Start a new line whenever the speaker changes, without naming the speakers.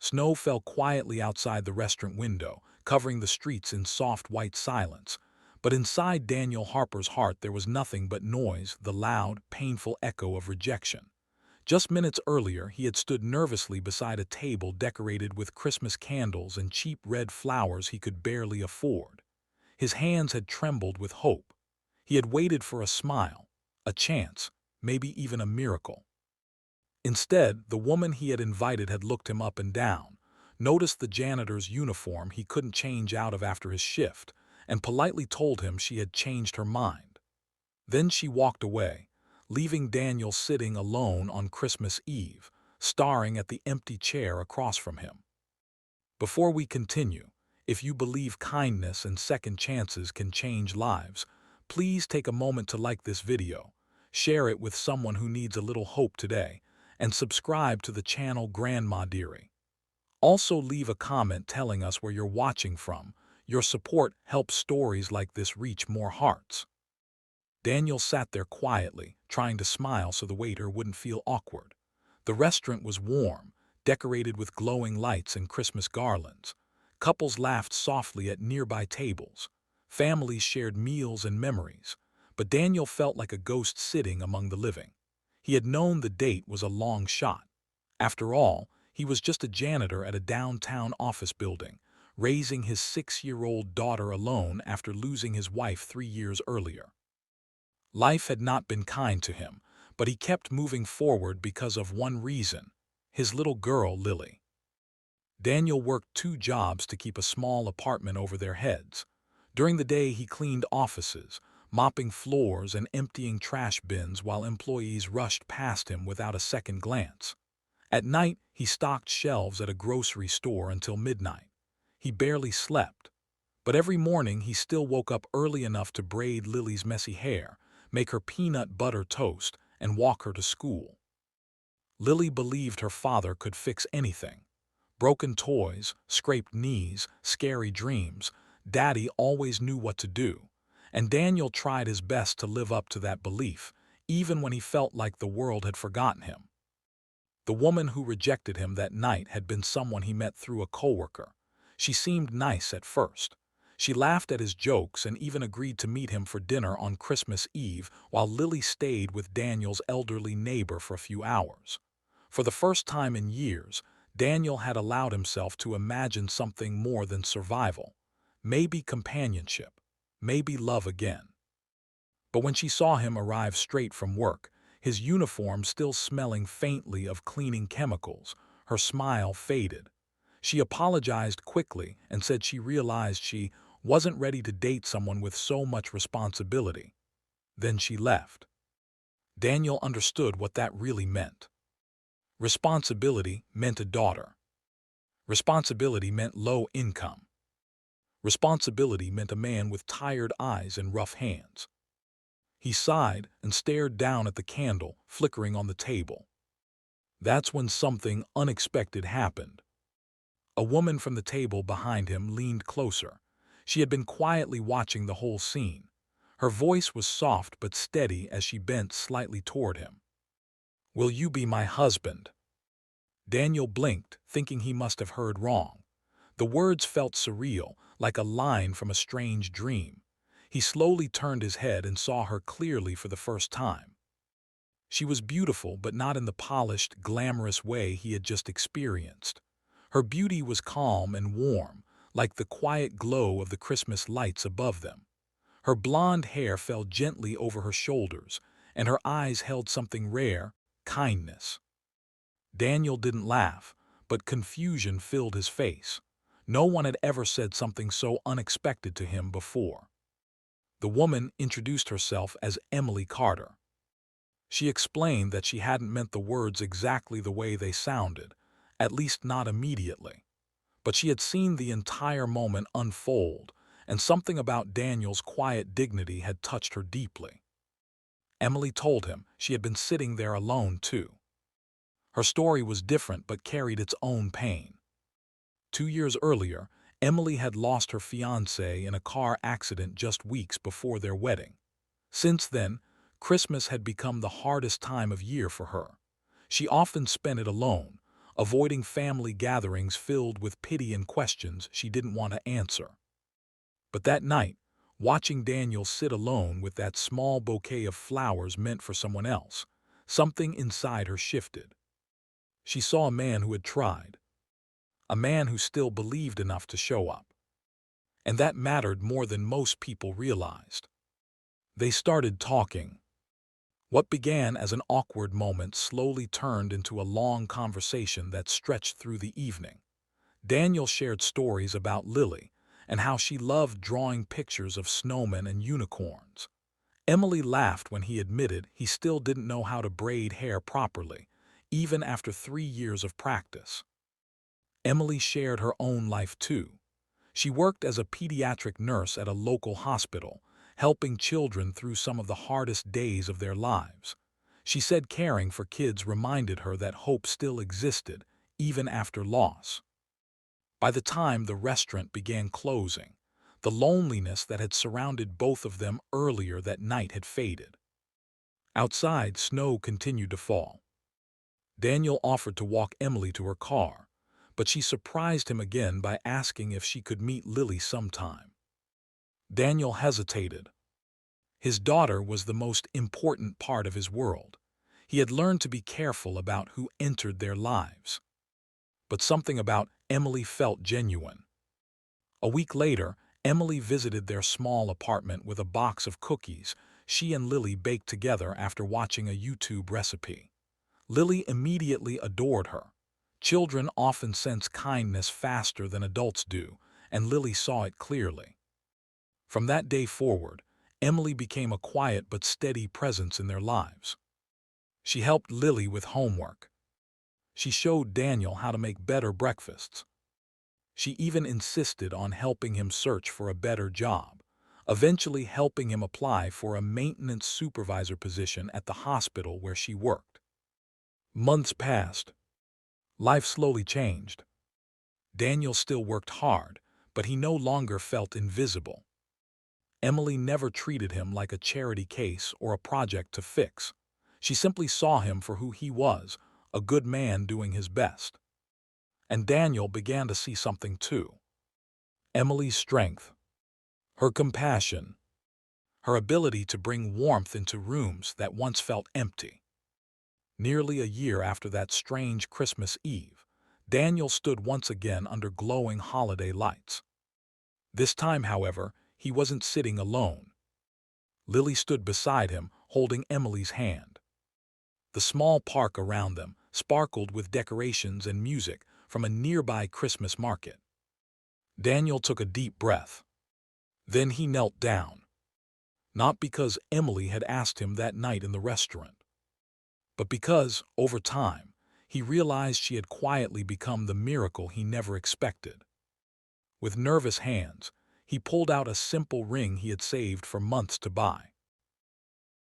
Snow fell quietly outside the restaurant window, covering the streets in soft white silence. But inside Daniel Harper's heart there was nothing but noise, the loud, painful echo of rejection. Just minutes earlier, he had stood nervously beside a table decorated with Christmas candles and cheap red flowers he could barely afford. His hands had trembled with hope. He had waited for a smile, a chance, maybe even a miracle. Instead, the woman he had invited had looked him up and down, noticed the janitor's uniform he couldn't change out of after his shift, and politely told him she had changed her mind. Then she walked away, leaving Daniel sitting alone on Christmas Eve, staring at the empty chair across from him. Before we continue, if you believe kindness and second chances can change lives, please take a moment to like this video, share it with someone who needs a little hope today, and subscribe to the channel Grandma Diery. Also leave a comment telling us where you're watching from. Your support helps stories like this reach more hearts. Daniel sat there quietly, trying to smile so the waiter wouldn't feel awkward. The restaurant was warm, decorated with glowing lights and Christmas garlands. Couples laughed softly at nearby tables. Families shared meals and memories. But Daniel felt like a ghost sitting among the living. He had known the date was a long shot. After all, he was just a janitor at a downtown office building, raising his 6-year-old daughter alone after losing his wife 3 years earlier. Life had not been kind to him, but he kept moving forward because of one reason: his little girl, Lily. Daniel worked 2 jobs to keep a small apartment over their heads. During the day, he cleaned offices, mopping floors and emptying trash bins while employees rushed past him without a second glance. At night, he stocked shelves at a grocery store until midnight. He barely slept. But every morning, he still woke up early enough to braid Lily's messy hair, make her peanut butter toast, and walk her to school. Lily believed her father could fix anything. Broken toys, scraped knees, scary dreams, Daddy always knew what to do. And Daniel tried his best to live up to that belief, even when he felt like the world had forgotten him. The woman who rejected him that night had been someone he met through a coworker. She seemed nice at first. She laughed at his jokes and even agreed to meet him for dinner on Christmas Eve while Lily stayed with Daniel's elderly neighbor for a few hours. For the first time in years, Daniel had allowed himself to imagine something more than survival. Maybe companionship, maybe love again. But when she saw him arrive straight from work, his uniform still smelling faintly of cleaning chemicals, her smile faded. She apologized quickly and said she realized she wasn't ready to date someone with so much responsibility. Then she left. Daniel understood what that really meant. Responsibility meant a daughter. Responsibility meant low income. Responsibility meant a man with tired eyes and rough hands. He sighed and stared down at the candle flickering on the table. That's when something unexpected happened. A woman from the table behind him leaned closer. She had been quietly watching the whole scene. Her voice was soft but steady as she bent slightly toward him. "Will you be my husband?" Daniel blinked, thinking he must have heard wrong. The words felt surreal, like a line from a strange dream. He slowly turned his head and saw her clearly for the first time. She was beautiful, but not in the polished, glamorous way he had just experienced. Her beauty was calm and warm, like the quiet glow of the Christmas lights above them. Her blonde hair fell gently over her shoulders, and her eyes held something rare: kindness. Daniel didn't laugh, but confusion filled his face. No one had ever said something so unexpected to him before. The woman introduced herself as Emily Carter. She explained that she hadn't meant the words exactly the way they sounded, at least not immediately. But she had seen the entire moment unfold, and something about Daniel's quiet dignity had touched her deeply. Emily told him she had been sitting there alone too. Her story was different but carried its own pain. 2 years earlier, Emily had lost her fiancé in a car accident just weeks before their wedding. Since then, Christmas had become the hardest time of year for her. She often spent it alone, avoiding family gatherings filled with pity and questions she didn't want to answer. But that night, watching Daniel sit alone with that small bouquet of flowers meant for someone else, something inside her shifted. She saw a man who had tried, a man who still believed enough to show up. And that mattered more than most people realized. They started talking. What began as an awkward moment slowly turned into a long conversation that stretched through the evening. Daniel shared stories about Lily and how she loved drawing pictures of snowmen and unicorns. Emily laughed when he admitted he still didn't know how to braid hair properly, even after 3 years of practice. Emily shared her own life too. She worked as a pediatric nurse at a local hospital, helping children through some of the hardest days of their lives. She said caring for kids reminded her that hope still existed, even after loss. By the time the restaurant began closing, the loneliness that had surrounded both of them earlier that night had faded. Outside, snow continued to fall. Daniel offered to walk Emily to her car, but she surprised him again by asking if she could meet Lily sometime. Daniel hesitated. His daughter was the most important part of his world. He had learned to be careful about who entered their lives. But something about Emily felt genuine. A week later, Emily visited their small apartment with a box of cookies she and Lily baked together after watching a YouTube recipe. Lily immediately adored her. Children often sense kindness faster than adults do, and Lily saw it clearly. From that day forward, Emily became a quiet but steady presence in their lives. She helped Lily with homework. She showed Daniel how to make better breakfasts. She even insisted on helping him search for a better job, eventually helping him apply for a maintenance supervisor position at the hospital where she worked. Months passed. Life slowly changed. Daniel still worked hard, but he no longer felt invisible. Emily never treated him like a charity case or a project to fix. She simply saw him for who he was, a good man doing his best. And Daniel began to see something too. Emily's strength, her compassion, her ability to bring warmth into rooms that once felt empty. Nearly a year after that strange Christmas Eve, Daniel stood once again under glowing holiday lights. This time, however, he wasn't sitting alone. Lily stood beside him, holding Emily's hand. The small park around them sparkled with decorations and music from a nearby Christmas market. Daniel took a deep breath. Then he knelt down. Not because Emily had asked him that night in the restaurant, but because, over time, he realized she had quietly become the miracle he never expected. With nervous hands, he pulled out a simple ring he had saved for months to buy.